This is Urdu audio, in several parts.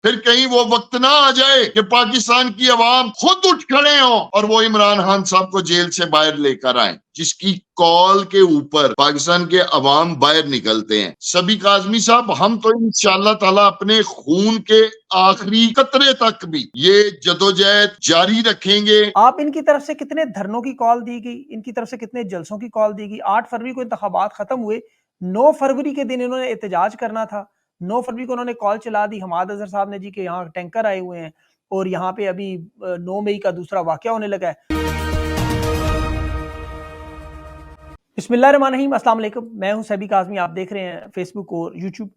پھر کہیں وہ وقت نہ آ جائے کہ پاکستان کی عوام خود اٹھ کھڑے ہوں اور وہ عمران خان صاحب کو جیل سے باہر لے کر آئیں، جس کی کال کے اوپر پاکستان کے عوام باہر نکلتے ہیں۔ سبھی کاظمی صاحب، ہم تو انشاءاللہ تعالی اپنے خون کے آخری قطرے تک بھی یہ جدوجہد جاری رکھیں گے۔ آپ ان کی طرف سے کتنے دھرنوں کی کال دی گئی، ان کی طرف سے کتنے جلسوں کی کال دی گئی؟ 8 فروری کو انتخابات ختم ہوئے، 9 فروری کے دن انہوں نے احتجاج کرنا تھا، 9 فروری کو انہوں نے کال چلا دی حماد اظہر صاحب نے جی کہ یہاں ٹینکر آئے ہوئے ہیں اور یہاں پہ ابھی 9 مئی کا دوسرا واقعہ ہونے لگا ہے۔ بسم اللہ الرحمن الرحیم، السلام علیکم، میں ہوں سبھی کاظمی، آپ دیکھ رہے ہیں فیس بک اور یوٹیوب۔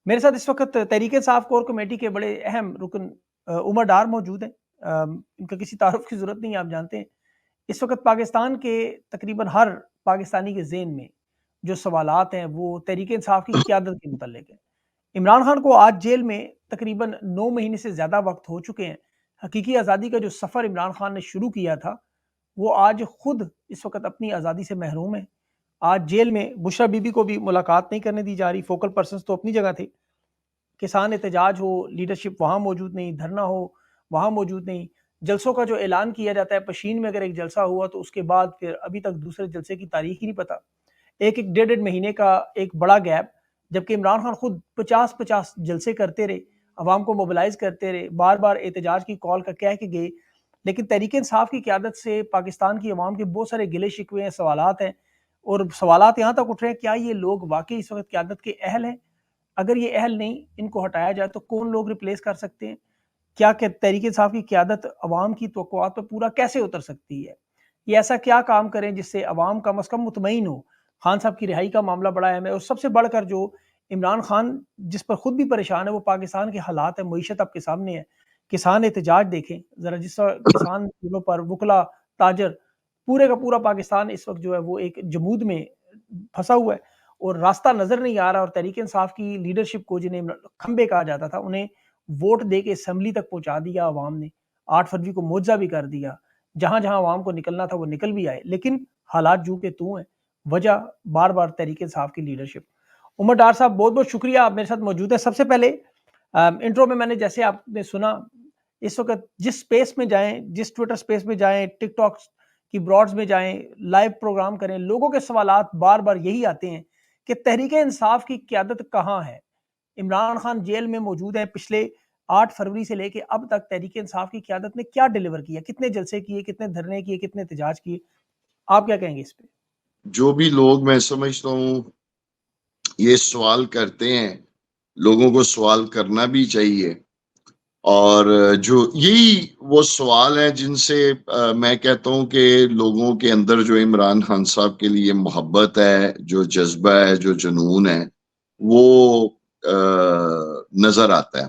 میرے ساتھ اس وقت تحریک انصاف کور کمیٹی کے بڑے اہم رکن عمر ڈار موجود ہیں، ان کا کسی تعارف کی ضرورت نہیں، آپ جانتے ہیں اس وقت پاکستان کے تقریباً ہر پاکستانی کے ذہن میں جو سوالات ہیں وہ تحریک انصاف کی قیادت کے متعلق ہیں۔ عمران خان کو آج جیل میں تقریباً 9 مہینے سے زیادہ وقت ہو چکے ہیں۔ حقیقی آزادی کا جو سفر عمران خان نے شروع کیا تھا وہ آج خود اس وقت اپنی آزادی سے محروم ہے۔ آج جیل میں بشرا بی بی کو بھی ملاقات نہیں کرنے دی جا رہی، فوکل پرسنز تو اپنی جگہ تھے، کسان احتجاج ہو لیڈرشپ وہاں موجود نہیں، دھرنا ہو وہاں موجود نہیں، جلسوں کا جو اعلان کیا جاتا ہے پشین میں اگر ایک جلسہ ہوا تو اس کے بعد پھر ابھی تک دوسرے جلسے کی تاریخ ہی نہیں پتہ، ایک 1.5 مہینے کا ایک بڑا گیپ، جبکہ عمران خان خود 50 جلسے کرتے رہے، عوام کو موبلائز کرتے رہے، بار بار احتجاج کی کال کا کہہ کے گئے، لیکن تحریک انصاف کی قیادت سے پاکستان کی عوام کے بہت سارے گلے شکوے ہیں، سوالات ہیں، اور سوالات یہاں تک اٹھ رہے ہیں کیا یہ لوگ واقعی اس وقت قیادت کے اہل ہیں؟ اگر یہ اہل نہیں، ان کو ہٹایا جائے تو کون لوگ ریپلیس کر سکتے ہیں؟ کیا کہ تحریک انصاف کی قیادت عوام کی توقعات پر پورا کیسے اتر سکتی ہے؟ یہ ایسا کیا کام کریں جس سے عوام کم از کم مطمئن ہو؟ خان صاحب کی رہائی کا معاملہ بڑا اہم ہے، اور سب سے بڑھ کر جو عمران خان جس پر خود بھی پریشان ہے وہ پاکستان کے حالات ہیں، معیشت آپ کے سامنے ہے، کسان احتجاج دیکھیں ذرا، جس کسان پر وکلا تاجر پورے کا پورا پاکستان اس وقت جو ہے وہ ایک جمود میں پھنسا ہوا ہے اور راستہ نظر نہیں آ رہا، اور تحریک انصاف کی لیڈرشپ کو جنہیں کھمبے کہا جاتا تھا انہیں ووٹ دے کے اسمبلی تک پہنچا دیا عوام نے، 8 فروری کو معجزہ بھی کر دیا، جہاں جہاں عوام کو نکلنا تھا وہ نکل بھی آئے، لیکن حالات جو کہ تو ہیں، وجہ بار بار تحریک انصاف کی لیڈرشپ۔ عمر ڈار صاحب بہت بہت شکریہ، آپ میرے ساتھ موجود ہیں۔ سب سے پہلے انٹرو میں نے جیسے آپ نے سنا، اس وقت جس سپیس میں جائیں، جس ٹویٹر سپیس میں جائیں، ٹک ٹاک کی براڈز میں جائیں، لائیو پروگرام کریں، لوگوں کے سوالات بار بار یہی آتے ہیں کہ تحریک انصاف کی قیادت کہاں ہے؟ عمران خان جیل میں موجود ہیں، پچھلے 8 فروری سے لے کے اب تک تحریک انصاف کی قیادت نے کیا ڈیلیور کیا؟ کتنے جلسے کیے، کتنے دھرنے کیے، کتنے احتجاج کیے؟ آپ کیا کہیں گے اس پہ؟ جو بھی لوگ میں سمجھتا ہوں یہ سوال کرتے ہیں، لوگوں کو سوال کرنا بھی چاہیے، اور جو یہی وہ سوال ہے جن سے میں کہتا ہوں کہ لوگوں کے اندر جو عمران خان صاحب کے لیے محبت ہے، جو جذبہ ہے، جو جنون ہے، وہ نظر آتا ہے۔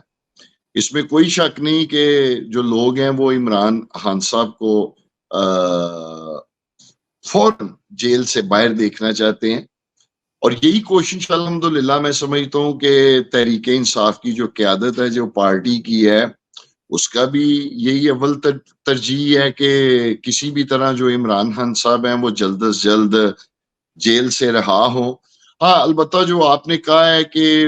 اس میں کوئی شک نہیں کہ جو لوگ ہیں وہ عمران خان صاحب کو فوراً جیل سے باہر دیکھنا چاہتے ہیں، اور یہی کوشش الحمدللہ میں سمجھتا ہوں کہ تحریک انصاف کی جو قیادت ہے، جو پارٹی کی ہے، اس کا بھی یہی اول ترجیح ہے کہ کسی بھی طرح جو عمران خان صاحب ہیں وہ جلد از جلد جیل سے رہا ہو۔ ہاں، البتہ جو آپ نے کہا ہے کہ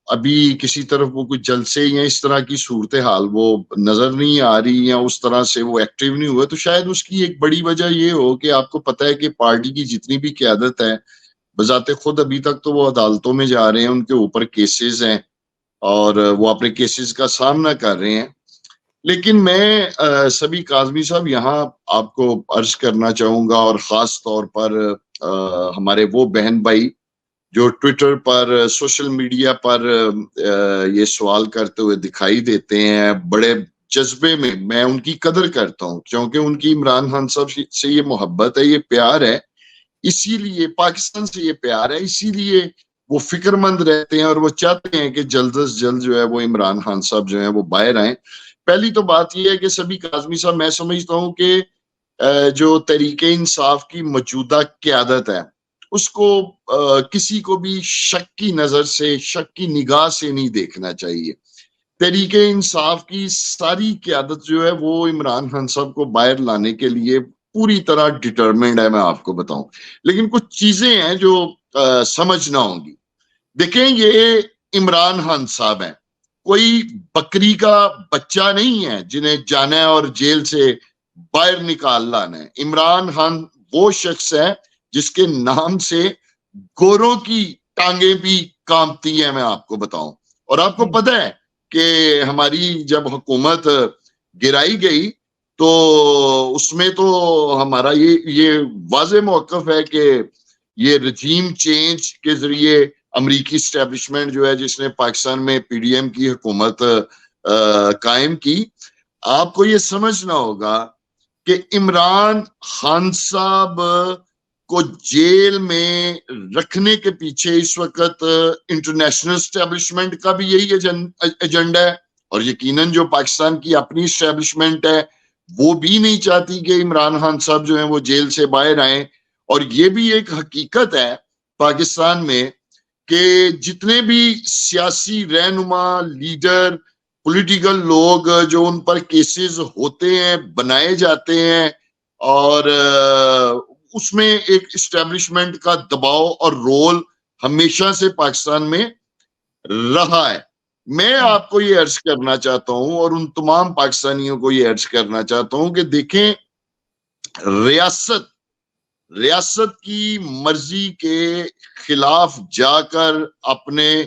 ابھی کسی طرف وہ کچھ جلسے یا اس طرح کی صورتحال وہ نظر نہیں آ رہی یا اس طرح سے وہ ایکٹیو نہیں ہوا، تو شاید اس کی ایک بڑی وجہ یہ ہو کہ آپ کو پتہ ہے کہ پارٹی کی جتنی بھی قیادت ہے بذات خود ابھی تک تو وہ عدالتوں میں جا رہے ہیں، ان کے اوپر کیسز ہیں اور وہ اپنے کیسز کا سامنا کر رہے ہیں۔ لیکن میں سبھی کاظمی صاحب یہاں آپ کو عرض کرنا چاہوں گا، اور خاص طور پر ہمارے وہ بہن بھائی جو ٹویٹر پر، سوشل میڈیا پر یہ سوال کرتے ہوئے دکھائی دیتے ہیں بڑے جذبے میں ان کی قدر کرتا ہوں، کیونکہ ان کی عمران خان صاحب سے یہ محبت ہے، یہ پیار ہے، اسی لیے پاکستان سے یہ پیار ہے، اسی لیے وہ فکر مند رہتے ہیں اور وہ چاہتے ہیں کہ جلد از جلد جو ہے وہ عمران خان صاحب جو ہیں وہ باہر آئیں۔ پہلی تو بات یہ ہے کہ سبھی کاظمی صاحب، میں سمجھتا ہوں کہ جو تحریک انصاف کی موجودہ قیادت ہے اس کو کسی کو بھی شک کی نظر سے، شک کی نگاہ سے نہیں دیکھنا چاہیے۔ تحریک انصاف کی ساری قیادت جو ہے وہ عمران خان صاحب کو باہر لانے کے لیے پوری طرح ڈٹرمنڈ ہے، میں آپ کو بتاؤں، لیکن کچھ چیزیں ہیں جو سمجھنا ہوں گی۔ دیکھیں، یہ عمران خان صاحب ہیں، کوئی بکری کا بچہ نہیں ہے جنہیں جانا ہے اور جیل سے باہر نکال لانا ہے. عمران خان وہ شخص ہے جس کے نام سے گوروں کی ٹانگیں بھی کانپتی ہیں, میں آپ کو بتاؤں. اور آپ کو پتہ ہے کہ ہماری جب حکومت گرائی گئی تو اس میں تو ہمارا یہ واضح موقف ہے کہ یہ رجیم چینج کے ذریعے امریکی اسٹیبلشمنٹ جو ہے جس نے پاکستان میں پی ڈی ایم کی حکومت قائم کی, آپ کو یہ سمجھنا ہوگا کہ عمران خان صاحب کو جیل میں رکھنے کے پیچھے اس وقت انٹرنیشنل اسٹیبلشمنٹ کا بھی یہی ایجنڈا ہے, اور یقیناً جو پاکستان کی اپنی اسٹیبلشمنٹ ہے وہ بھی نہیں چاہتی کہ عمران خان صاحب جو ہیں وہ جیل سے باہر آئیں. اور یہ بھی ایک حقیقت ہے پاکستان میں کہ جتنے بھی سیاسی رہنما, لیڈر, پولیٹیکل لوگ جو ان پر کیسز ہوتے ہیں, بنائے جاتے ہیں, اور اس میں ایک اسٹیبلشمنٹ کا دباؤ اور رول ہمیشہ سے پاکستان میں رہا ہے. میں آپ کو یہ عرض کرنا چاہتا ہوں اور ان تمام پاکستانیوں کو یہ عرض کرنا چاہتا ہوں کہ دیکھیں, ریاست کی مرضی کے خلاف جا کر اپنے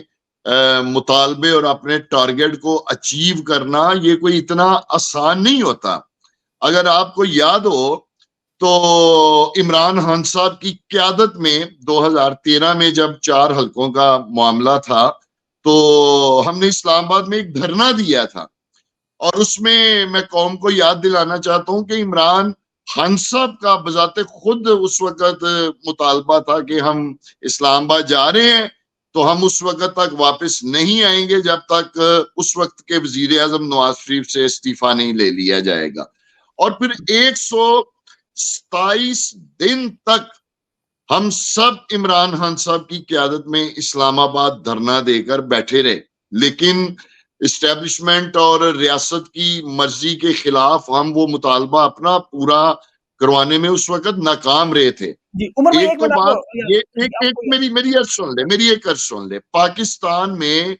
مطالبے اور اپنے ٹارگٹ کو اچیو کرنا یہ کوئی اتنا آسان نہیں ہوتا. اگر آپ کو یاد ہو تو عمران خان صاحب کی قیادت میں 2013 میں جب 4 حلقوں کا معاملہ تھا تو ہم نے اسلام آباد میں ایک دھرنا دیا تھا, اور اس میں قوم کو یاد دلانا چاہتا ہوں کہ عمران خان صاحب کا بذات خود اس وقت مطالبہ تھا کہ ہم اسلام آباد جا رہے ہیں تو ہم اس وقت تک واپس نہیں آئیں گے جب تک اس وقت کے وزیر اعظم نواز شریف سے استعفیٰ نہیں لے لیا جائے گا. اور پھر 127 دن تک ہم سب عمران خان صاحب کی قیادت میں اسلام آباد دھرنا دے کر بیٹھے رہے, لیکن اسٹیبلشمنٹ اور ریاست کی مرضی کے خلاف ہم وہ مطالبہ اپنا پورا کروانے میں اس وقت ناکام رہے تھے. جی عمر بھائی ایک تو بات یہ میری ایک عرض سن لے. پاکستان میں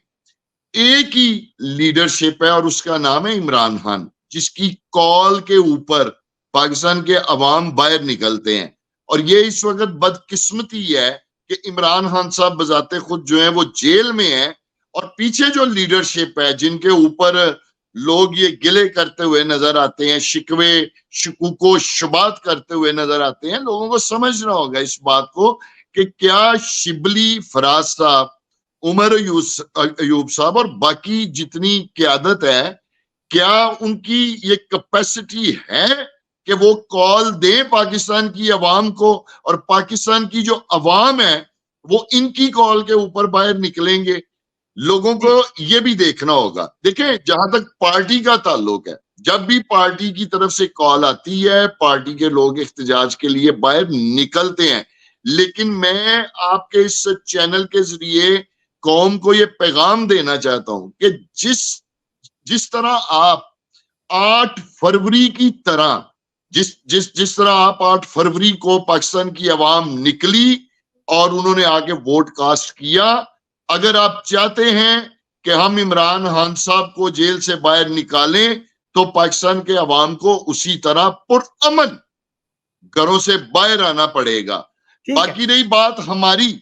ایک ہی لیڈرشپ ہے اور اس کا نام ہے عمران خان, جس کی کال کے اوپر پاکستان کے عوام باہر نکلتے ہیں. اور یہ اس وقت بدقسمتی ہے کہ عمران خان صاحب بذات خود جو ہیں وہ جیل میں ہیں, اور پیچھے جو لیڈرشپ ہے جن کے اوپر لوگ یہ گلے کرتے ہوئے نظر آتے ہیں, شکوے شکوک و شبات کرتے ہوئے نظر آتے ہیں. لوگوں کو سمجھنا ہوگا اس بات کو کہ کیا شبلی فراز صاحب, عمر ایوب صاحب اور باقی جتنی قیادت ہے, کیا ان کی یہ کیپیسٹی ہے کہ وہ کال دیں پاکستان کی عوام کو, اور پاکستان کی جو عوام ہے وہ ان کی کال کے اوپر باہر نکلیں گے؟ لوگوں کو یہ بھی دیکھنا ہوگا. دیکھیں, جہاں تک پارٹی کا تعلق ہے, جب بھی پارٹی کی طرف سے کال آتی ہے پارٹی کے لوگ احتجاج کے لیے باہر نکلتے ہیں, لیکن میں آپ کے اس چینل کے ذریعے قوم کو یہ پیغام دینا چاہتا ہوں کہ جس طرح آپ 8 فروری کی طرح جس طرح آپ 8 فروری کو پاکستان کی عوام نکلی اور انہوں نے آگے ووٹ کاسٹ کیا, اگر آپ چاہتے ہیں کہ ہم عمران خان صاحب کو جیل سے باہر نکالیں تو پاکستان کے عوام کو اسی طرح پرامن گھروں سے باہر آنا پڑے گا. باقی رہی بات ہماری,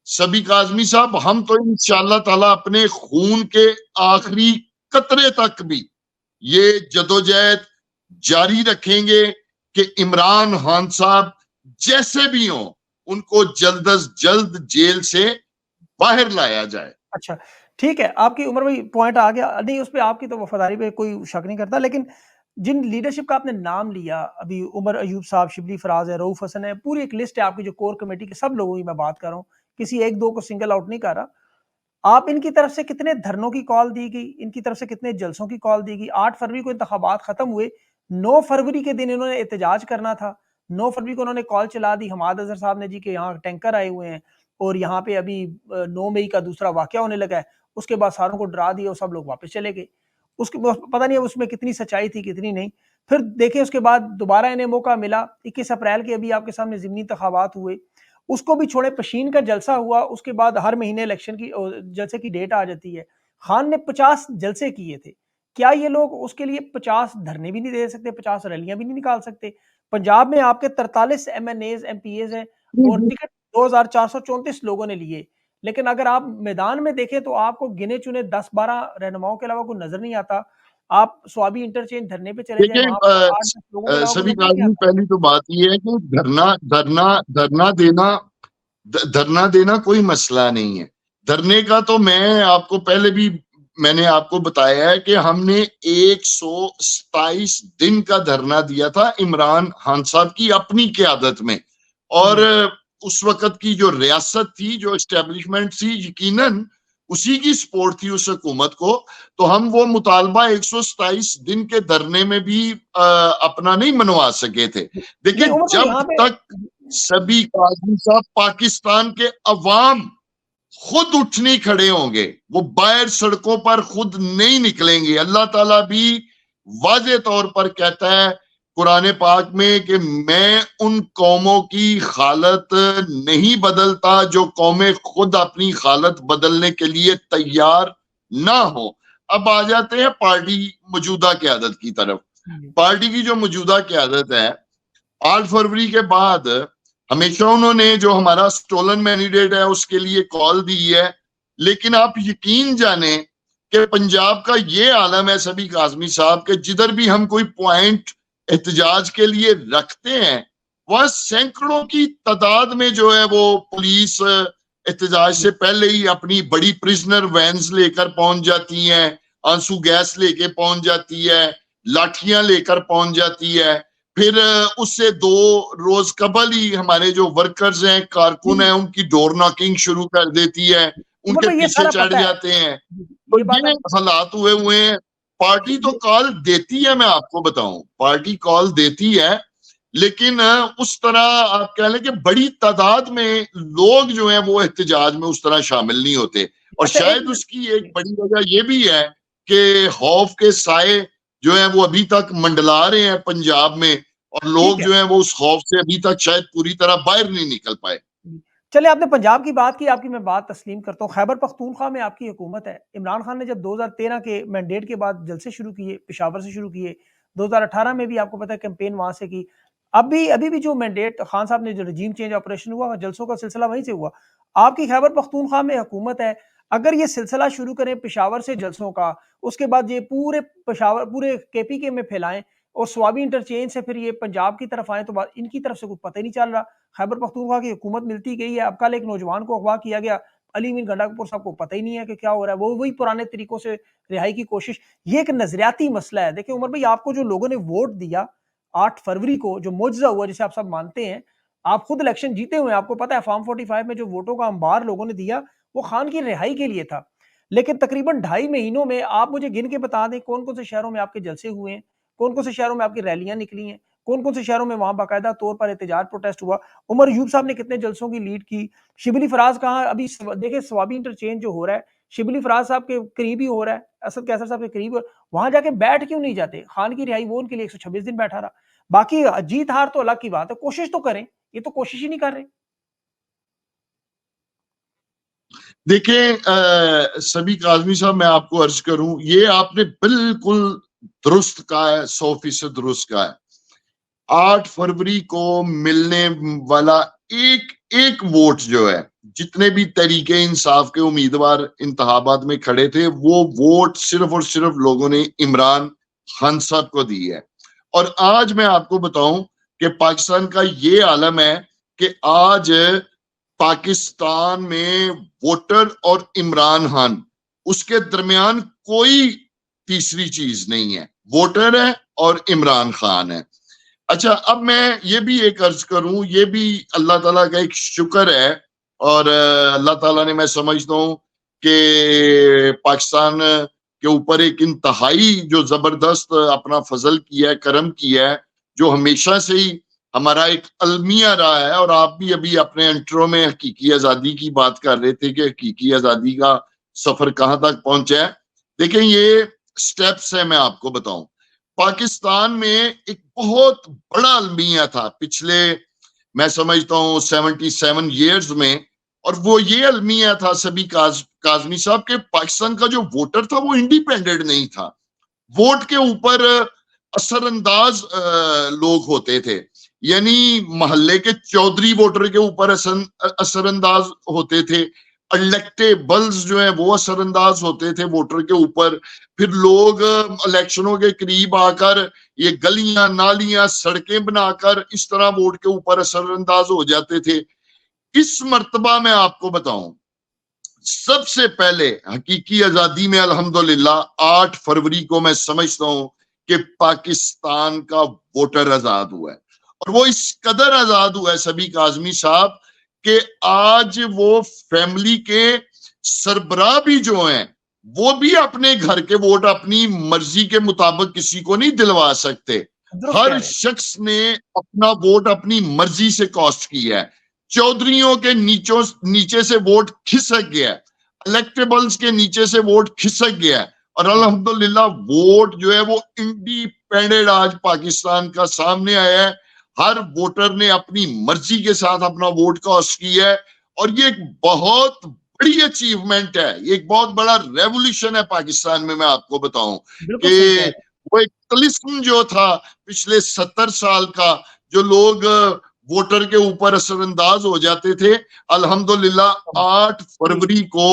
سبی کاظمی صاحب, ہم تو انشاءاللہ تعالی اپنے خون کے آخری قطرے تک بھی یہ جدوجہد جاری رکھیں گے کہ عمران خان صاحب جیسے بھی ہوں ان کو جلد از جلد جیل سے باہر لایا جائے. اچھا ٹھیک ہے, آپ کی عمر بھائی پوائنٹ آ گیا, نہیں اس پہ آپ کی تو وفاداری پہ کوئی شک نہیں کرتا, لیکن جن لیڈرشپ کا آپ نے نام لیا ابھی, عمر ایوب صاحب, شبلی فراز ہے, رؤوف حسن ہے, پوری ایک لسٹ ہے آپ کی جو کور کمیٹی کے سب لوگوں کی میں بات کر رہا ہوں, کسی ایک دو کو سنگل آؤٹ نہیں کر رہا. آپ ان کی طرف سے کتنے دھرنوں کی کال دی گئی, ان کی طرف سے کتنے جلسوں کی کال دی گئی؟ 8 فروری کو انتخابات ختم ہوئے, 9 فروری کے دن انہوں نے احتجاج کرنا تھا, 9 فروری کو انہوں نے کال چلا دی حماد اظہر صاحب نے جی کہ یہاں ٹینکر آئے ہوئے ہیں اور یہاں پہ ابھی 9 مئی کا دوسرا واقعہ ہونے لگا ہے. اس کے بعد ساروں کو ڈرا دیا اور سب لوگ واپس چلے گئے. اس کے پتہ نہیں اس میں کتنی سچائی تھی کتنی نہیں. پھر دیکھیں اس کے بعد دوبارہ انہیں موقع ملا, 21 اپریل کے ابھی آپ کے سامنے ضمنی انتخابات ہوئے, اس کو بھی چھوڑے, پشین کا جلسہ ہوا, اس کے بعد ہر مہینے الیکشن کی جلسے کی ڈیٹ آ جاتی ہے, خان نے 50 جلسے کیے تھے. کیا یہ لوگ اس کے لیے 50 دھرنے بھی نہیں دے سکتے, 50 ریلیاں بھی نہیں نکال سکتے؟ پنجاب میں آپ کے 43 M N As M P As ہیں اور ٹکٹ 2434 لوگوں نے لیے, لیکن اگر آپ میدان میں دیکھیں تو آپ کو گنے چنے 10-12 رہنماؤں کے علاوہ کوئی نظر نہیں آتا. آپ سوابی انٹرچینج دھرنے پہ چلے جائیں, وہاں پر 8-10 لوگوں کے علاوہ کوئی سبھی نظر نہیں آدمی آتا. پہلی تو بات یہ ہے کہ دھرنا دینا کوئی مسئلہ نہیں ہے. دھرنے کا تو میں نے آپ کو بتایا ہے کہ ہم نے 127 دن کا دھرنا دیا تھا عمران خان صاحب کی اپنی قیادت میں, اور اس وقت کی جو ریاست تھی, جو اسٹیبلشمنٹ تھی, یقیناً اسی کی سپورٹ تھی اس حکومت کو. تو ہم وہ مطالبہ 127 دن کے دھرنے میں بھی اپنا نہیں منوا سکے تھے. دیکھیں, جب تک سبھی قاضی صاحب پاکستان کے عوام خود اٹھ نہیں کھڑے ہوں گے, وہ باہر سڑکوں پر خود نہیں نکلیں گے. اللہ تعالیٰ بھی واضح طور پر کہتا ہے قرآن پاک میں کہ میں ان قوموں کی حالت نہیں بدلتا جو قومیں خود اپنی حالت بدلنے کے لیے تیار نہ ہو. اب آ جاتے ہیں پارٹی موجودہ قیادت کی طرف. پارٹی کی جو موجودہ قیادت ہے, 8 فروری کے بعد ہمیشہ انہوں نے جو ہمارا سٹولن مینڈیٹ ہے اس کے لیے کال دی ہے, لیکن آپ یقین جانیں کہ پنجاب کا یہ عالم ہے سبھی کاظمی صاحب, کہ جدھر بھی ہم کوئی پوائنٹ احتجاج کے لیے رکھتے ہیں وہاں سینکڑوں کی تعداد میں جو ہے وہ پولیس احتجاج سے پہلے ہی اپنی بڑی پرزنر وینز لے کر پہنچ جاتی ہیں, آنسو گیس لے کے پہنچ جاتی ہے, لاٹھیاں لے کر پہنچ جاتی ہے. پھر اس سے 2 روز قبل ہی ہمارے جو ورکرز ہیں, کارکن ہیں, ان کی ڈور ناکنگ شروع کر دیتی ہے, ان کے پیچھے چڑھ جاتے ہیں. تو یہ حالات ہوئے ہیں. پارٹی تو کال دیتی ہے, میں آپ کو بتاؤں, پارٹی کال دیتی ہے, لیکن اس طرح آپ کہہ لیں کہ بڑی تعداد میں لوگ جو ہیں وہ احتجاج میں اس طرح شامل نہیں ہوتے. اور شاید اس کی ایک بڑی وجہ یہ بھی ہے کہ خوف کے سائے جو ہیں وہ ابھی تک منڈلا رہے ہیں پنجاب میں, اور لوگ جو ہیں وہ اس خوف سے ابھی تک شاید پوری طرح باہر نہیں نکل پائے. چلے, آپ نے پنجاب کی بات کی, آپ کی میں بات تسلیم کرتا ہوں. خیبر پختونخوا میں آپ کی حکومت ہے. عمران خان نے جب 2013 کے مینڈیٹ کے بعد جلسے شروع کیے, پشاور سے شروع کیے, 2018 میں بھی آپ کو پتہ ہے کیمپین وہاں سے کی. ابھی بھی جو مینڈیٹ خان صاحب نے جو رجیم چینج آپریشن ہوا, جلسوں کا سلسلہ وہیں سے ہوا. آپ کی خیبر پختونخوا میں حکومت ہے, اگر یہ سلسلہ شروع کریں پشاور سے جلسوں کا, اس کے بعد یہ پورے کے پی کے میں پھیلائیں, اور سوابی انٹرچینج سے پھر یہ پنجاب کی طرف آئیں, تو ان کی طرف سے کوئی پتہ ہی نہیں چل رہا. خیبر پختونخوا کی حکومت ملتی گئی ہے. اب کل ایک نوجوان کو اغوا کیا گیا, علی امین گنڈا صاحب کو پتہ ہی نہیں ہے کہ کیا ہو رہا ہے, وہ وہی پرانے طریقوں سے رہائی کی کوشش. یہ ایک نظریاتی مسئلہ ہے. دیکھیں عمر بھائی, آپ کو جو لوگوں نے ووٹ دیا 8 فروری کو, جو معجزہ ہوا جسے آپ سب مانتے ہیں, آپ خود الیکشن جیتے ہوئے ہیں, آپ کو پتہ ہے فارم 45 میں جو ووٹوں کا انبار لوگوں نے دیا وہ خان کی رہائی کے لیے تھا. لیکن تقریباً 2.5 مہینوں میں آپ مجھے گن کے بتا دیں کون کون سے شہروں میں آپ کے جلسے ہوئے ہیں, کون کون سے شہروں میں آپ کی ریلیاں نکلی ہیں, کون کون سے شہروں میں وہاں باقاعدہ طور پر احتجاج پروٹیسٹ ہوا. عمر ایوب صاحب نے کتنے جلسوں کی لیڈ کی. شبلی فراز کہاں, ابھی دیکھیں سوابی انٹرچینج جو ہو رہا ہے شبلی فراز صاحب کے قریب ہی ہو رہا ہے, اسد کیسر صاحب کے قریب, وہاں جا کے بیٹھ کیوں نہیں جاتے؟ خان کی رہائی وہ ان کے لیے 126 دن بیٹھا رہا. باقی جیت ہار تو الگ کی بات ہے, کوشش تو کریں, یہ تو کوشش ہی نہیں کر رہے. دیکھیں سبھی کاظمی صاحب, میں آپ کو عرض کروں, یہ آپ نے بالکل درست کہا ہے, 100% درست کہا ہے. 8 فروری کو ملنے والا ایک ووٹ جو ہے, جتنے بھی تحریک انصاف کے امیدوار انتخابات میں کھڑے تھے, وہ ووٹ صرف اور صرف لوگوں نے عمران خان صاحب کو دی ہے. اور آج میں آپ کو بتاؤں کہ پاکستان کا یہ عالم ہے کہ آج پاکستان میں ووٹر اور عمران خان, اس کے درمیان کوئی تیسری چیز نہیں ہے, ووٹر ہے اور عمران خان ہے. اچھا, اب میں یہ بھی ایک عرض کروں, یہ بھی اللہ تعالیٰ کا ایک شکر ہے, اور اللہ تعالیٰ نے, میں سمجھتا ہوں کہ پاکستان کے اوپر ایک انتہائی جو زبردست اپنا فضل کیا ہے, کرم کیا ہے, جو ہمیشہ سے ہی ہمارا ایک المیہ رہا ہے. اور آپ بھی ابھی اپنے انٹرو میں حقیقی آزادی کی بات کر رہے تھے کہ حقیقی آزادی کا سفر کہاں تک پہنچا ہے. دیکھیں یہ سٹیپس ہیں, میں آپ کو بتاؤں. پاکستان میں ایک بہت بڑا المیہ تھا پچھلے, میں سمجھتا ہوں 77 ایئرز میں, اور وہ یہ المیہ تھا سبی کاظمی صاحب کہ پاکستان کا جو ووٹر تھا وہ انڈیپینڈنٹ نہیں تھا, ووٹ کے اوپر اثر انداز لوگ ہوتے تھے, یعنی محلے کے چودھری ووٹر کے اوپر اثر انداز ہوتے تھے, الیکٹیبلز جو ہیں وہ اثر انداز ہوتے تھے ووٹر کے اوپر. پھر لوگ الیکشنوں کے قریب آ کر یہ گلیاں نالیاں سڑکیں بنا کر اس طرح ووٹ کے اوپر اثر انداز ہو جاتے تھے. اس مرتبہ میں آپ کو بتاؤں, سب سے پہلے حقیقی آزادی میں الحمدللہ 8 فروری کو میں سمجھتا ہوں کہ پاکستان کا ووٹر آزاد ہوا ہے, اور وہ اس قدر آزاد ہوا ہے سبی کاظمی صاحب کہ آج وہ فیملی کے سربراہ بھی جو ہیں وہ بھی اپنے گھر کے ووٹ اپنی مرضی کے مطابق کسی کو نہیں دلوا سکتے. ہر شخص نے اپنا ووٹ اپنی مرضی سے کاسٹ کیا ہے. چودھریوں کے نیچے سے ووٹ کھسک گیا ہے, الیکٹیبلز کے نیچے سے ووٹ کھسک گیا ہے, اور الحمدللہ ووٹ جو ہے وہ انڈیپینڈنٹ آج پاکستان کا سامنے آیا ہے. ہر ووٹر نے اپنی مرضی کے ساتھ اپنا ووٹ کاسٹ کیا ہے, اور یہ ایک بہت بڑی اچیومنٹ ہے, یہ ایک بہت بڑا ریولیوشن ہے پاکستان میں آپ کو بتاؤں کہ وہ ایک طلسم جو تھا پچھلے 70 سال کا, جو لوگ ووٹر کے اوپر اثر انداز ہو جاتے تھے, الحمدللہ 8 فروری کو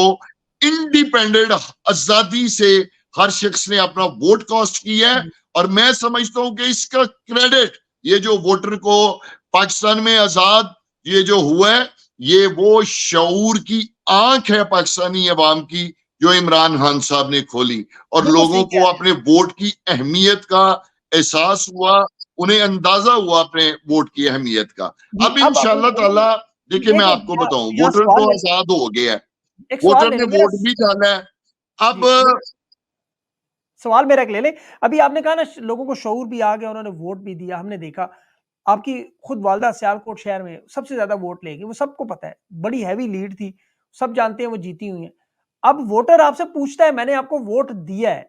انڈیپینڈنٹ آزادی سے ہر شخص نے اپنا ووٹ کاسٹ کیا ہے. اور میں سمجھتا ہوں کہ اس کا کریڈٹ یہ جو ووٹر کو پاکستان میں آزاد یہ جو ہوا ہے, یہ وہ شعور کی آنکھ ہے پاکستانی عوام کی جو عمران خان صاحب نے کھولی, اور لوگوں کو اپنے ووٹ کی اہمیت کا احساس ہوا, انہیں اندازہ ہوا اپنے ووٹ کی اہمیت کا. اب انشاءاللہ تعالی دیکھیں میں آپ کو بتاؤں, ووٹر تو آزاد ہو گیا ہے, ووٹر نے ووٹ بھی ڈالا ہے. اب سوال میرا ایک لے لیں, ابھی آپ نے کہا نا لوگوں کو شعور بھی آ گیا, انہوں نے ووٹ بھی دیا. ہم نے دیکھا آپ کی خود والدہ سیالکوٹ شہر میں سب سے زیادہ ووٹ لے گی, وہ سب کو پتا ہے, بڑی ہیوی لیڈ تھی, سب جانتے ہیں وہ جیتی ہوئی ہیں. اب ووٹر آپ سے پوچھتا ہے میں نے آپ کو ووٹ دیا ہے,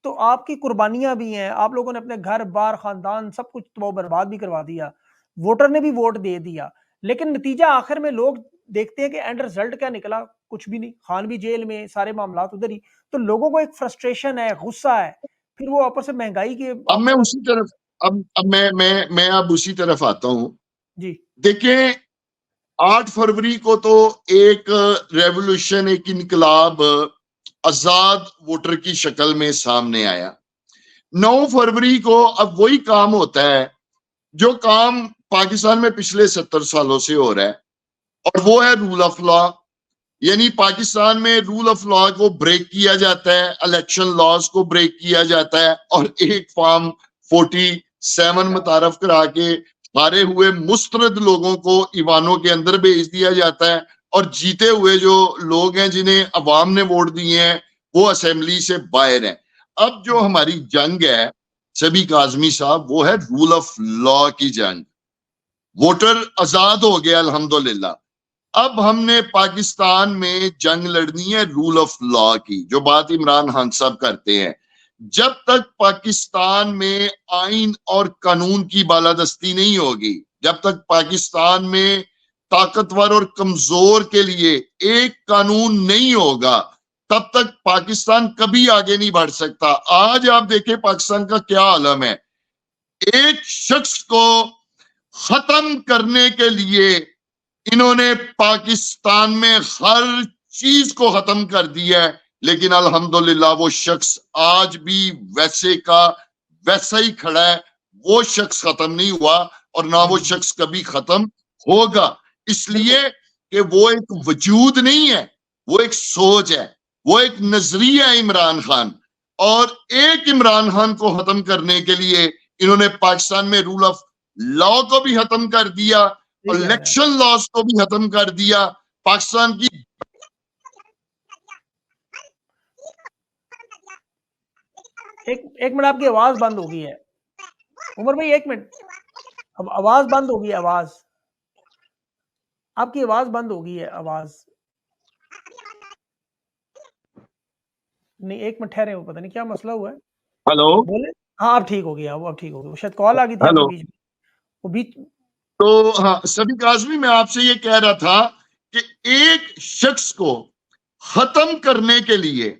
تو آپ کی قربانیاں بھی ہیں, آپ لوگوں نے اپنے گھر بار خاندان سب کچھ تباہ برباد بھی کروا دیا, ووٹر نے بھی ووٹ دے دیا, لیکن نتیجہ آخر میں لوگ دیکھتے ہیں کہ اینڈ رزلٹ کیا نکلا, کچھ بھی نہیں, خان بھی جیل میں, سارے معاملات ادھر ہی. تو لوگوں کو ایک فرسٹریشن ہے, غصہ ہے, پھر وہ اوپر سے مہنگائی کے. اب میں اسی طرف میں اب اسی طرف آتا ہوں. جی دیکھیں 8 فروری کو تو ایک ریولوشن, ایک انقلاب آزاد ووٹر کی شکل میں سامنے آیا. 9 فروری کو اب وہی کام ہوتا ہے جو کام پاکستان میں پچھلے 70 سالوں سے ہو رہا ہے, اور وہ ہے رول آف لا. یعنی پاکستان میں رول آف لا کو بریک کیا جاتا ہے, الیکشن لاز کو بریک کیا جاتا ہے, اور ایک فارم 47 متعارف کرا کے ہارے ہوئے مسترد لوگوں کو ایوانوں کے اندر بھیج دیا جاتا ہے, اور جیتے ہوئے جو لوگ ہیں جنہیں عوام نے ووٹ دیے ہیں وہ اسمبلی سے باہر ہیں. اب جو ہماری جنگ ہے سبی کاظمی صاحب, وہ ہے رول آف لا کی جنگ. ووٹر آزاد ہو گیا الحمدللہ. اب ہم نے پاکستان میں جنگ لڑنی ہے رول آف لا کی, جو بات عمران خان صاحب کرتے ہیں. جب تک پاکستان میں آئین اور قانون کی بالادستی نہیں ہوگی, جب تک پاکستان میں طاقتور اور کمزور کے لیے ایک قانون نہیں ہوگا, تب تک پاکستان کبھی آگے نہیں بڑھ سکتا. آج آپ دیکھیں پاکستان کا کیا عالم ہے. ایک شخص کو ختم کرنے کے لیے انہوں نے پاکستان میں ہر چیز کو ختم کر دیا ہے, لیکن الحمدللہ وہ شخص آج بھی ویسے کا ویسا ہی کھڑا ہے. وہ شخص ختم نہیں ہوا, اور نہ وہ شخص کبھی ختم ہوگا, اس لیے کہ وہ ایک وجود نہیں ہے, وہ ایک سوچ ہے, وہ ایک نظریہ ہے عمران خان. اور ایک عمران خان کو ختم کرنے کے لیے انہوں نے پاکستان میں رول آف لا کو بھی ختم کر دیا, الیکشن لاز کو بھی ختم کر دیا. پاکستان کی ایک منٹ, آپ کی آواز بند ہو گئی ہے عمر بھائی, ایک منٹ, اب آواز بند ہو گئی ہے, آواز آپ کی آواز بند ہو گئی ہے, آواز نہیں, ایک منٹ ٹھہرے, وہ پتہ نہیں کیا مسئلہ ہوا ہے. ہلو بولے, ہاں اب ٹھیک ہو گیا, وہ اب ٹھیک ہو گیا, شاید کال آ گئی تھی آپ کے بیچ میں, وہ بیچ. تو ہاں سبی کاظمی, میں آپ سے یہ کہہ رہا تھا کہ ایک شخص کو ختم کرنے کے لیے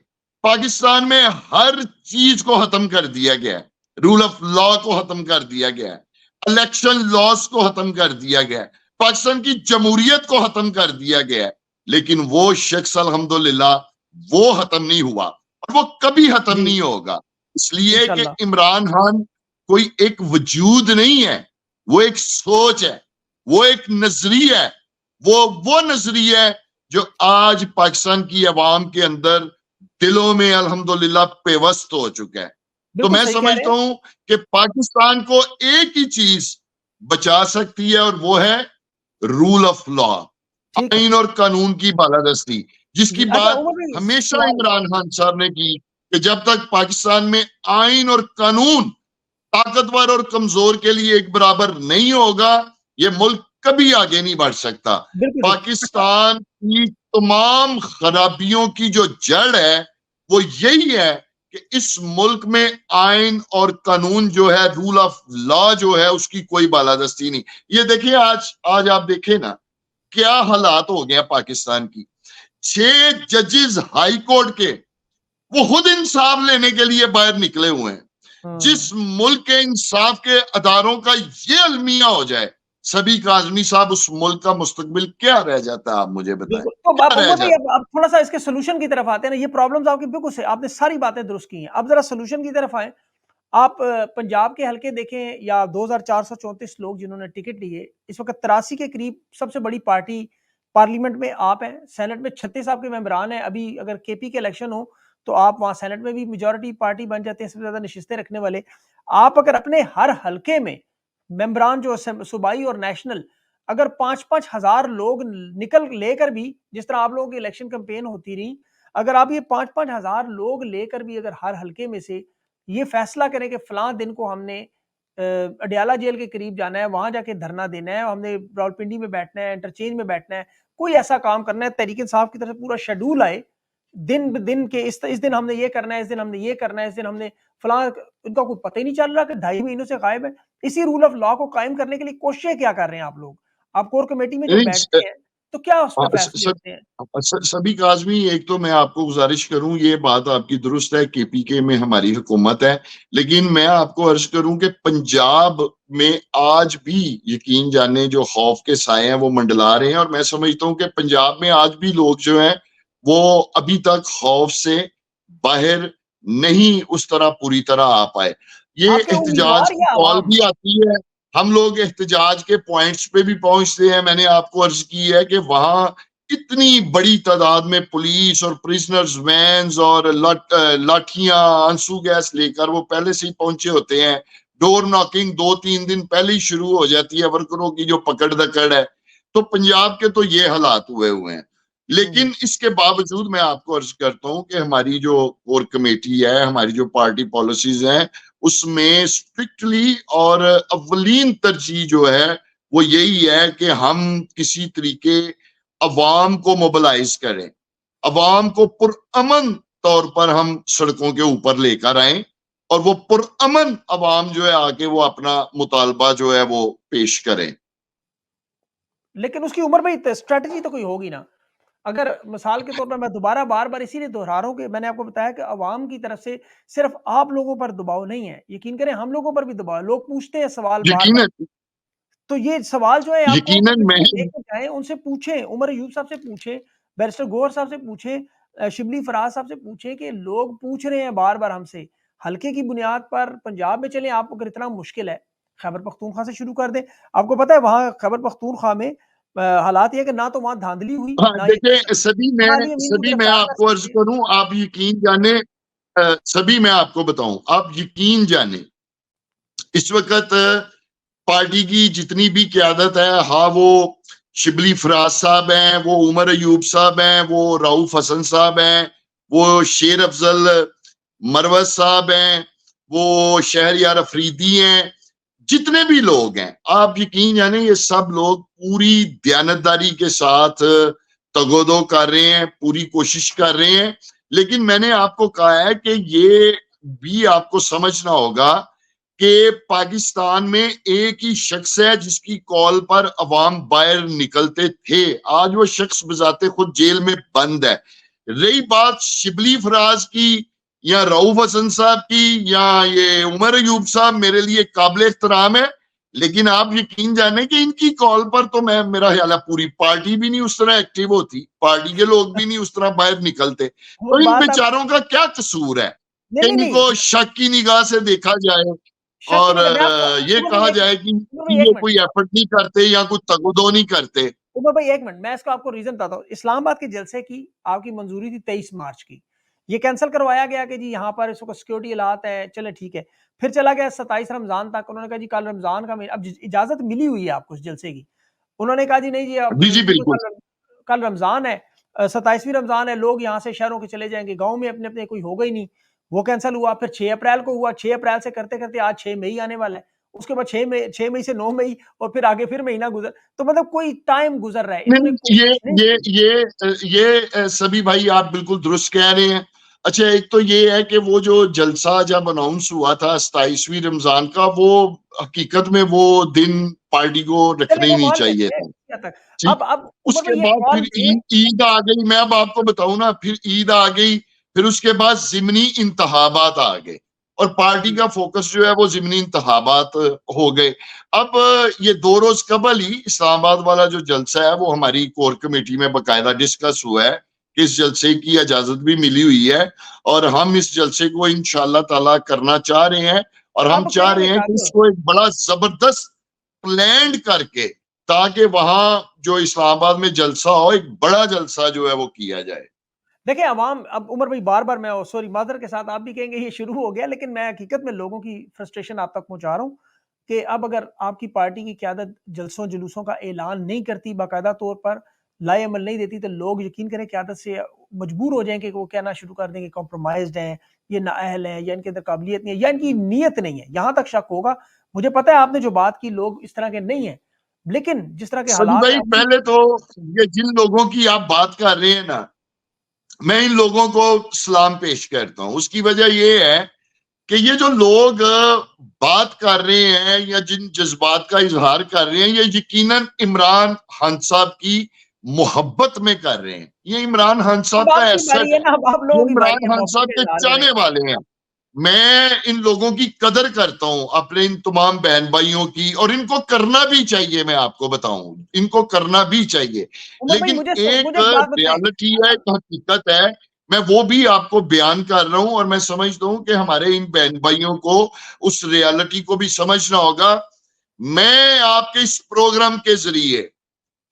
پاکستان میں ہر چیز کو ختم کر دیا گیا ہے. رول آف لا کو ختم کر دیا گیا ہے, الیکشن لاز کو ختم کر دیا گیا ہے, پاکستان کی جمہوریت کو ختم کر دیا گیا ہے, لیکن وہ شخص الحمدللہ وہ ختم نہیں ہوا اور وہ کبھی ختم نہیں ہوگا. اس لیے کہ عمران خان کوئی ایک وجود نہیں ہے, وہ ایک سوچ ہے, وہ ایک نظریہ ہے, وہ نظریہ ہے جو آج پاکستان کی عوام کے اندر دلوں میں الحمدللہ پیوست ہو چکا ہے. تو میں سمجھتا ہوں کہ پاکستان کو ایک ہی چیز بچا سکتی ہے اور وہ ہے رول آف لا, آئین اور قانون کی بالادستی, جس کی بات ہمیشہ عمران خان صاحب نے کی کہ جب تک پاکستان میں آئین اور قانون طاقتور اور کمزور کے لیے ایک برابر نہیں ہوگا, یہ ملک کبھی آگے نہیں بڑھ سکتا. پاکستان کی تمام خرابیوں کی جو جڑ ہے وہ یہی ہے کہ اس ملک میں آئین اور قانون جو ہے, رول آف لا جو ہے, اس کی کوئی بالادستی نہیں. یہ دیکھیں آج آپ دیکھیں نا کیا حالات ہو گیا پاکستان کی. 6 ججز ہائی کورٹ کے وہ خود انصاف لینے کے لیے باہر نکلے ہوئے ہیں. جس ملک کے انصاف کے اداروں کا یہ المیہ ہو جائے, سبھی کاظمی صاحب, اس ملک کا مستقبل کیا رہ جاتا ہے؟ آپ مجھے بتائیں. اب تھوڑا سا اس کے سلوشن کی طرف آتے ہیں نا. یہ پرابلمز آپ کی بالکل سے, آپ نے ساری باتیں درست کی ہیں. اب ذرا سلوشن کی طرف آئیں. آپ پنجاب کے حلقے دیکھیں, یا 2434 لوگ جنہوں نے ٹکٹ لیے, اس وقت 83 کے قریب سب سے بڑی پارٹی پارلیمنٹ میں آپ ہیں, سینٹ میں 36 آپ کے ممبران ہیں. ابھی اگر کے پی کے الیکشن ہو تو آپ وہاں سینٹ میں بھی میجورٹی پارٹی بن جاتے ہیں, سب سے زیادہ نشستیں رکھنے والے. آپ اگر اپنے ہر حلقے میں ممبران جو صوبائی اور نیشنل اگر 5-5 ہزار لوگ نکل لے کر بھی, جس طرح آپ لوگوں کی الیکشن کمپین ہوتی رہی, اگر آپ یہ 5-5 ہزار لوگ لے کر بھی اگر ہر حلقے میں سے یہ فیصلہ کریں کہ فلاں دن کو ہم نے اڈیالہ جیل کے قریب جانا ہے, وہاں جا کے دھرنا دینا ہے, ہم نے راولپنڈی میں بیٹھنا ہے, انٹرچینج میں بیٹھنا ہے, کوئی ایسا کام کرنا ہے, تحریک انصاف کی طرف سے پورا شیڈول آئے دن دن کے, اس دن ہم نے یہ کرنا ہے, اس دن ہم نے یہ کرنا ہے, اس دن ہم نے فلاں, ان کا کوئی پتہ ہی نہیں چل رہا کہ 2.5 مہینوں سے غائب ہے. اسی رول آف لا کو قائم کرنے کے لیے کوششیں کیا کر رہے ہیں آپ لوگ؟ آپ کور کمیٹی میں جب بیٹھتے ہیں تو کیا اس پہ فیصلے ہوتے ہیں؟ سبھی کاظمی, ایک تو میں آپ کو گزارش کروں, یہ بات آپ کی درست ہے, کے پی کے میں ہماری حکومت ہے, لیکن میں آپ کو عرض کروں کہ پنجاب میں آج بھی یقین جانے جو خوف کے سائے ہیں وہ منڈلا رہے ہیں, اور میں سمجھتا ہوں کہ پنجاب میں آج بھی لوگ جو ہیں وہ ابھی تک خوف سے باہر نہیں اس طرح پوری طرح آ پائے. یہ احتجاج کی کال بھی آتی ہے, ہم لوگ احتجاج کے پوائنٹس پہ بھی پہنچتے ہیں. میں نے آپ کو عرض کی ہے کہ وہاں اتنی بڑی تعداد میں پولیس اور پریزنرز وینز اور لاٹھیاں, آنسو گیس لے کر وہ پہلے سے ہی پہنچے ہوتے ہیں. ڈور ناکنگ 2-3 دن پہلے ہی شروع ہو جاتی ہے, ورکروں کی جو پکڑ دکڑ ہے. تو پنجاب کے تو یہ حالات ہوئے ہیں, لیکن اس کے باوجود میں آپ کو عرض کرتا ہوں کہ ہماری جو کور کمیٹی ہے, ہماری جو پارٹی پالیسیز ہیں, اس میں اسٹرکٹلی اور اولین ترجیح جو ہے وہ یہی ہے کہ ہم کسی طریقے عوام کو موبلائز کریں, عوام کو پرامن طور پر ہم سڑکوں کے اوپر لے کر آئیں, اور وہ پرامن عوام جو ہے آگے وہ اپنا مطالبہ جو ہے وہ پیش کریں. لیکن اس کی عمر میں اسٹریٹجی تو کوئی ہوگی نا. اگر مثال کے طور پر میں دوبارہ بار بار اسی لیے دہرا رہا ہوں کہ میں نے آپ کو بتایا کہ عوام کی طرف سے صرف آپ لوگوں پر دباؤ نہیں ہے, یقین کریں ہم لوگوں پر بھی دباؤ. لوگ پوچھتے ہیں سوال بار بار, تو یہ سوال جو ہے آپ کو لے کے جائیں, ان سے پوچھیں, عمر ایوب صاحب سے پوچھیں, بیرسٹر گوہر صاحب سے پوچھیں, شبلی فراز صاحب سے پوچھیں, کہ لوگ پوچھ رہے ہیں بار بار ہم سے حلقے کی بنیاد پر پنجاب میں چلیں. آپ کو اگر اتنا مشکل ہے خیبر پختونخوا سے شروع کر دیں. آپ کو پتہ ہے وہاں خیبر پختونخوا میں حالات یہ کہ نہ تو وہاں دھاندلی ہوئی, دیکھیں سبھی میں آپ کو عرض کروں, آپ یقین جانے, سبھی میں آپ کو بتاؤں, آپ یقین جانے اس وقت پارٹی کی جتنی بھی قیادت ہے, ہاں وہ شبلی فراز صاحب ہیں, وہ عمر ایوب صاحب ہیں, وہ رؤف حسن صاحب ہیں, وہ شیر افضل مروز صاحب ہیں, وہ شہریار افریدی ہیں, جتنے بھی لوگ ہیں, آپ یقین جانیں یہ سب لوگ پوری دیانتداری کے ساتھ تگودو کر رہے ہیں, پوری کوشش کر رہے ہیں. لیکن میں نے آپ کو کہا ہے کہ یہ بھی آپ کو سمجھنا ہوگا کہ پاکستان میں ایک ہی شخص ہے جس کی کال پر عوام باہر نکلتے تھے. آج وہ شخص بذات خود جیل میں بند ہے. رہی بات شبلی فراز کی یا رؤوف حسن صاحب کی یا یہ عمر ایوب صاحب، میرے لیے قابل احترام ہے، لیکن آپ یقین جانیں کہ ان کی کال پر تو میرا خیال ہے پوری پارٹی بھی نہیں اس طرح ایکٹیو ہوتی، پارٹی کے لوگ بھی نہیں اس طرح باہر نکلتے. تو ان بیچاروں کا کیا قصور ہے کہ ان کو شک کی نگاہ سے دیکھا جائے اور یہ کہا جائے کہ یہ کوئی ایفرٹ نہیں کرتے یا کوئی تگودو نہیں کرتے. عمر بھائی ایک منٹ، میں اس کو آپ کو ریزن بتاتا ہوں. اسلام آباد کے جلسے کی آپ کی منظوری تھی 23 مارچ کی، یہ کینسل کروایا گیا کہ جی یہاں پر اس کو سیکورٹی حالات ہے، چلے ٹھیک ہے. پھر چلا گیا 27 رمضان تک، انہوں نے کہا جی کل رمضان کا اب اجازت ملی ہوئی ہے آپ کو اس جلسے کی، انہوں نے کہا جی نہیں جی جی بالکل کل رمضان ہے، 27ویں رمضان ہے، لوگ یہاں سے شہروں کے چلے جائیں گے، گاؤں میں اپنے اپنے کوئی ہوگا ہی نہیں. وہ کینسل ہوا. پھر 6 اپریل کو ہوا. 6 اپریل سے کرتے کرتے آج 6 مئی آنے والا ہے. اس کے بعد 6 مئی سے 9 مئی اور پھر آگے پھر مہینہ گزر. تو مطلب کوئی ٹائم گزر رہا ہے. یہ سبھی بھائی آپ بالکل درست کہہ رہے ہیں. اچھا ایک تو یہ ہے کہ وہ جو جلسہ جب اناؤنس ہوا تھا 27ویں رمضان کا، وہ حقیقت میں وہ دن پارٹی کو رکھنے ہی نہیں چاہیے تھا. اس کے بعد پھر عید آ گئی. میں اب آپ کو بتاؤں نا، پھر عید آ گئی، پھر اس کے بعد ضمنی انتخابات آ گئے اور پارٹی کا فوکس جو ہے وہ ضمنی انتخابات ہو گئے. اب یہ 2 روز قبل ہی اسلام آباد والا جو جلسہ ہے وہ ہماری کور کمیٹی میں باقاعدہ ڈسکس ہوا ہے کہ اس جلسے کی اجازت بھی ملی ہوئی ہے اور ہم اس جلسے کو انشاءاللہ تعالی کرنا چاہ رہے ہیں. اور ہم چاہ رہے ہیں کہ اس کو ایک بڑا زبردست پلانڈ کر کے تاکہ وہاں جو اسلام آباد میں جلسہ ہو، ایک بڑا جلسہ جو ہے وہ کیا جائے. دیکھیں عوام، اب عمر بھائی بار بار میں سوری معذر کے ساتھ آپ بھی کہیں گے یہ شروع ہو گیا، لیکن میں حقیقت میں لوگوں کی فرسٹریشن آپ تک پہنچا رہا ہوں کہ اب اگر آپ کی پارٹی کی قیادت جلسوں جلوسوں کا اعلان نہیں کرتی، باقاعدہ طور پر لائے عمل نہیں دیتی، تو لوگ یقین کریں قیادت سے مجبور ہو جائیں کہ وہ کہنا شروع کر دیں کہ کمپرومائزڈ ہیں، یہ نااہل ہیں، یا ان کے اندر قابلیت نہیں ہے، یا ان کی نیت نہیں ہے. یہاں تک شک ہوگا. مجھے پتہ ہے آپ نے جو بات کی لوگ اس طرح کے نہیں ہیں، لیکن جس طرح کے حالات بھائی پہلے تو یہ جن لوگوں کی آپ بات کر رہے ہیں نا، میں ان لوگوں کو سلام پیش کرتا ہوں. اس کی وجہ یہ ہے کہ یہ جو لوگ بات کر رہے ہیں یا جن جذبات کا اظہار کر رہے ہیں، یہ یقیناً عمران خان صاحب کی محبت میں کر رہے ہیں. یہ عمران خان صاحب کا ایسٹ ہے، یہ عمران خان صاحب کے چاہنے والے ہیں. میں ان لوگوں کی قدر کرتا ہوں، اپنے ان تمام بہن بھائیوں کی، اور ان کو کرنا بھی چاہیے. میں آپ کو بتاؤں ان کو کرنا بھی چاہیے، لیکن ایک ریالٹی ہے، ایک حقیقت ہے، میں وہ بھی آپ کو بیان کر رہا ہوں. اور میں سمجھتا ہوں کہ ہمارے ان بہن بھائیوں کو اس ریالٹی کو بھی سمجھنا ہوگا. میں آپ کے اس پروگرام کے ذریعے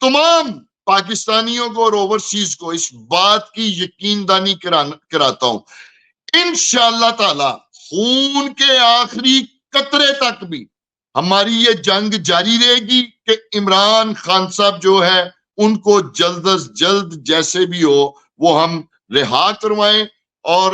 تمام پاکستانیوں کو اور اوورسیز کو اس بات کی یقین دانی کراتا ہوں، انشاءاللہ تعالی خون کے آخری قطرے تک بھی ہماری یہ جنگ جاری رہے گی کہ عمران خان صاحب جو ہے ان کو جلد از جلد جیسے بھی ہو وہ ہم رہا کروائیں. اور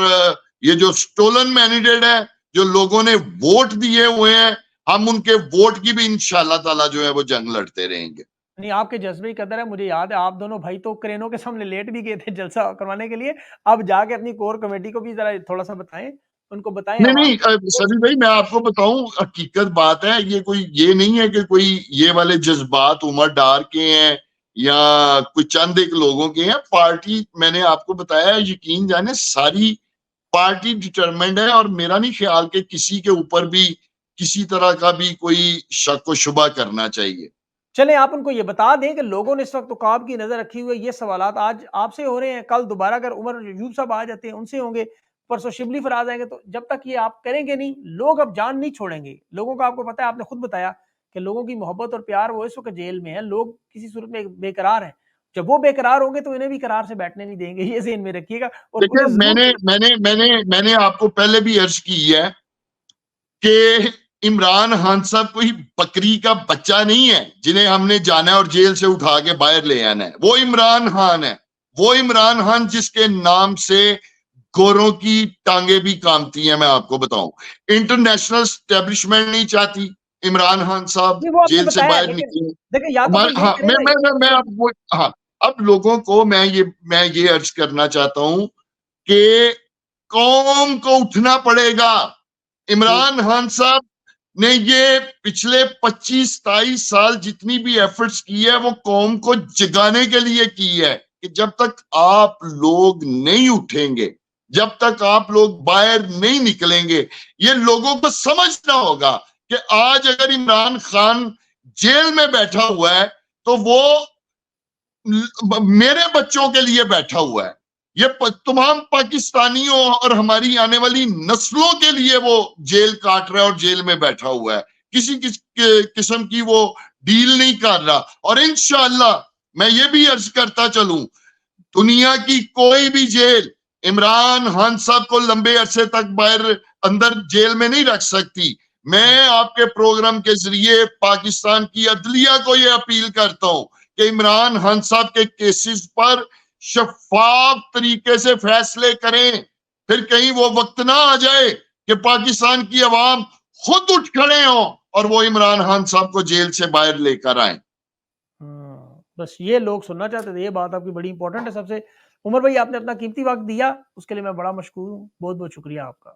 یہ جو سٹولن مینڈیٹ ہے، جو لوگوں نے ووٹ دیے ہوئے ہیں، ہم ان کے ووٹ کی بھی انشاءاللہ تعالی جو ہے وہ جنگ لڑتے رہیں گے. نہیں، آپ کے جذبے کی قدر ہے. مجھے یاد ہے آپ دونوں بھائی تو کرینوں کے سامنے لیٹ بھی گئے تھے جلسہ کروانے کے لیے. اب جا کے اپنی کور کمیٹی کو بھی ذرا تھوڑا سا بتائیں، ان کو بتائیں. نہیں سبھی بھائی میں آپ کو بتاؤں، حقیقت بات ہے، یہ کوئی یہ نہیں ہے کہ کوئی یہ والے جذبات عمر ڈار کے ہیں یا کوئی چند ایک لوگوں کے ہیں. پارٹی میں نے آپ کو بتایا، یقین جانے ساری پارٹی ڈٹرمنڈ ہے، اور میرا نہیں خیال کہ کسی کے اوپر بھی کسی طرح کا بھی کوئی شک و شبہ کرنا چاہیے. چلیں آپ ان کو یہ بتا دیں کہ لوگوں نے اس وقت عقاب کی نظر رکھی ہوئی ہے. یہ سوالات آج آپ سے ہو رہے ہیں، کل دوبارہ اگر عمر ایوب صاحب آ جاتے ہیں ان سے ہوں گے، پرسوں شبلی فراز آئیں گے. تو جب تک یہ آپ کریں گے نہیں، لوگ اب جان نہیں چھوڑیں گے. لوگوں کا آپ کو پتا ہے، آپ نے خود بتایا کہ لوگوں کی محبت اور پیار وہ اس وقت جیل میں ہے، لوگ کسی صورت میں بے قرار ہیں. جب وہ بے قرار ہوں گے تو انہیں بھی قرار سے بیٹھنے نہیں دیں گے، یہ ذہن میں رکھیے گا. اور میں نے آپ کو پہلے بھی عرض کی ہے کہ عمران خان صاحب کوئی بکری کا بچہ نہیں ہے جنہیں ہم نے جانا ہے اور جیل سے اٹھا کے باہر لے آنا ہے. وہ عمران خان ہے، وہ عمران خان جس کے نام سے گوروں کی ٹانگیں بھی کامتی ہیں. میں آپ کو بتاؤں، انٹرنیشنل اسٹیبلشمنٹ نہیں چاہتی عمران خان صاحب جیل سے باہر نکلے. میں اب لوگوں کو میں یہ عرض کرنا چاہتا ہوں کہ قوم کو اٹھنا پڑے گا. عمران خان صاحب نے یہ پچھلے 25-27 سال جتنی بھی ایفرٹس کی ہے وہ قوم کو جگانے کے لیے کی ہے کہ جب تک آپ لوگ نہیں اٹھیں گے, جب تک آپ لوگ باہر نہیں نکلیں گے, یہ لوگوں کو سمجھنا ہوگا کہ آج اگر عمران خان جیل میں بیٹھا ہوا ہے تو وہ میرے بچوں کے لیے بیٹھا ہوا ہے, یہ تمام پاکستانیوں اور ہماری آنے والی نسلوں کے لیے وہ جیل کاٹ رہا ہے اور جیل میں بیٹھا ہوا ہے, کسی قسم کی وہ ڈیل نہیں کر رہا. اور انشاءاللہ میں یہ بھی عرض کرتا چلوں, دنیا کی کوئی بھی جیل عمران خان صاحب کو لمبے عرصے تک باہر اندر جیل میں نہیں رکھ سکتی. میں آپ کے پروگرام کے ذریعے پاکستان کی عدلیہ کو یہ اپیل کرتا ہوں کہ عمران خان صاحب کے کیسز پر شفاف طریقے سے فیصلے کریں, پھر کہیں وہ وقت نہ آ جائے کہ پاکستان کی عوام خود اٹھ کھڑے ہوں اور وہ عمران خان صاحب کو جیل سے باہر لے کر آئیں. بس یہ لوگ سننا چاہتے تھے, یہ بات آپ کی بڑی امپورٹنٹ ہے. سب سے عمر بھائی آپ نے اپنا قیمتی وقت دیا, اس کے لیے میں بڑا مشکور ہوں, بہت بہت شکریہ آپ کا.